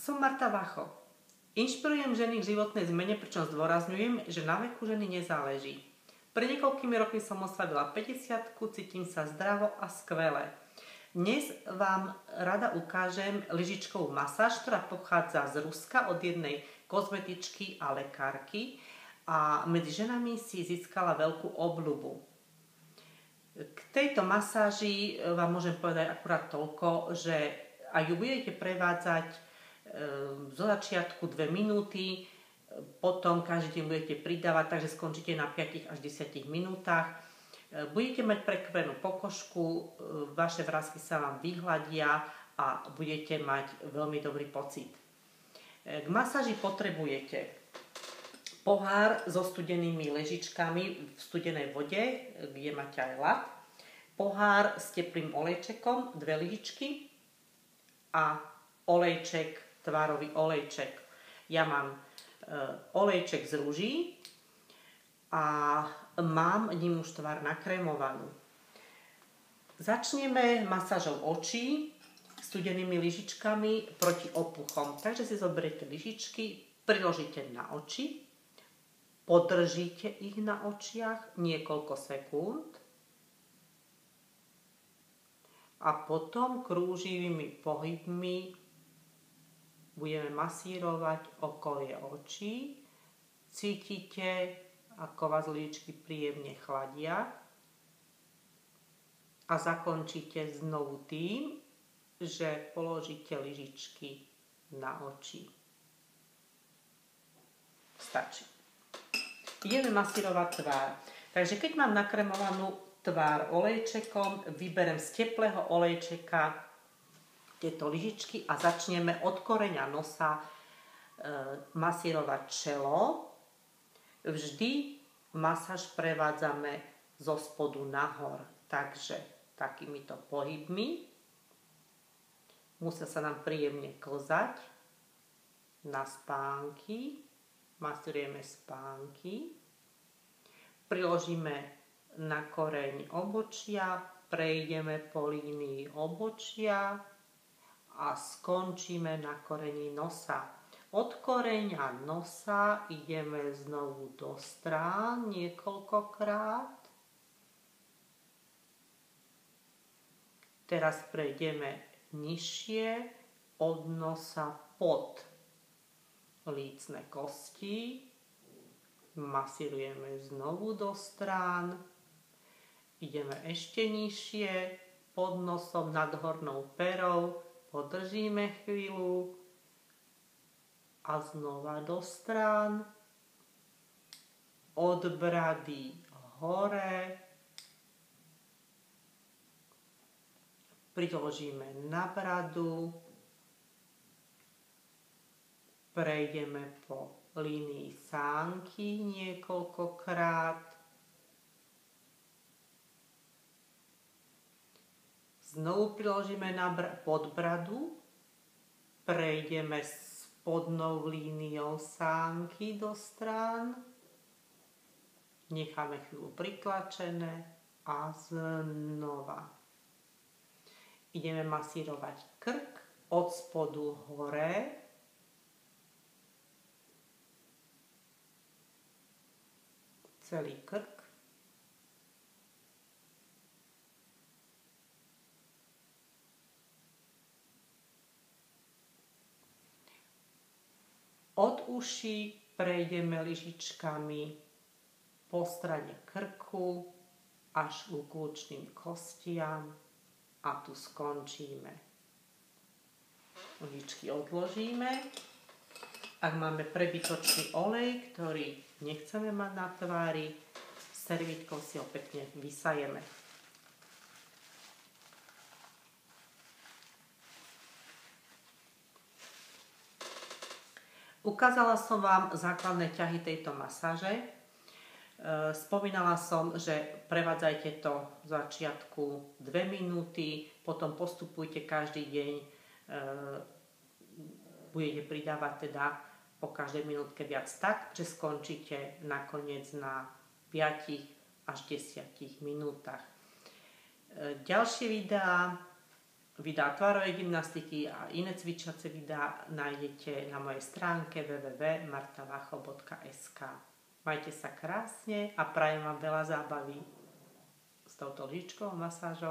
Som Marta Vacho. Inšpirujem ženy k životnej zmene, pričom zdôrazňujem, že na veku ženy nezáleží. Pred niekoľkými rokmi som oslavila 50-ku, cítim sa zdravo a skvele. Dnes vám rada ukážem lyžičkovú masáž, ktorá pochádza z Ruska od jednej kozmetičky a lekárky a medzi ženami si získala veľkú obľubu. K tejto masáži vám môžem povedať akurát toľko, že ak ju budete prevádzať zo začiatku 2 minúty, potom každý deň budete pridávať, takže skončíte na 5 až 10 minútach. Budete mať prekverenú pokožku, vaše vrásky sa vám vyhľadia a budete mať veľmi dobrý pocit. K masáži potrebujete pohár so studenými lyžičkami v studenej vode, kde máte aj ľad, pohár s teplým olejčekom, 2 lyžičky a olejček, tvárový olejček. Ja mám olejček z rúží a mám ním už tvár nakrémovanú. Začneme masážou očí studenými lyžičkami proti opuchom. Takže si zoberiete lyžičky, priložíte na oči, podržíte ich na očiach niekoľko sekúnd a potom krúživými pohybmi budeme masírovať okolie očí. Cítite, ako vás lyžičky príjemne chladia a zakončíte znovu tým, že položíte lyžičky na oči. Stačí. Ideme masírovať tvár. Takže keď mám nakremovanú tvár olejčekom, vyberem z teplého olejčeka tieto lyžičky a začneme od koreňa nosa masírovať čelo. Vždy masáž prevádzame zo spodu nahor, takže takýmito pohybmi. Musia sa nám príjemne klzať na spánky. Masírujeme spánky. Priložíme na koreň obočia, prejdeme po línii obočia a skončíme na koreni nosa. Od koreňa nosa ideme znovu do strán niekoľkokrát. Teraz prejdeme nižšie od nosa pod lícne kosti. Masírujeme znovu do strán. Ideme ešte nižšie pod nosom nad hornou perou. Podržíme chvíľu a znova do strán. Od brady hore. Priložíme na bradu. Prejdeme po línii sánky niekoľkokrát. Znovu priložíme pod bradu, prejdeme spodnou líniou sánky do strán, necháme chvíľu pritlačené a znova. Ideme masírovať krk od spodu hore, celý krk. Od uší prejdeme lyžičkami po strane krku až k kľúčným kostiam a tu skončíme. Lyžičky odložíme. Ak máme prebytočný olej, ktorý nechceme mať na tvári, servítkou si ho pekne vysajeme. Ukázala som vám základné ťahy tejto masáže. Spomínala som, že prevádzajte to v začiatku 2 minúty, potom postupujte každý deň, budete pridávať teda po každej minútke viac tak, že skončíte nakoniec na 5 až 10 minútach. Ďalšie videá videá tvárovej gymnastiky a iné cvičiace videá nájdete na mojej stránke www.martavacho.sk. Majte sa krásne a prajem vám veľa zábavy s touto lyžičkovou masážou.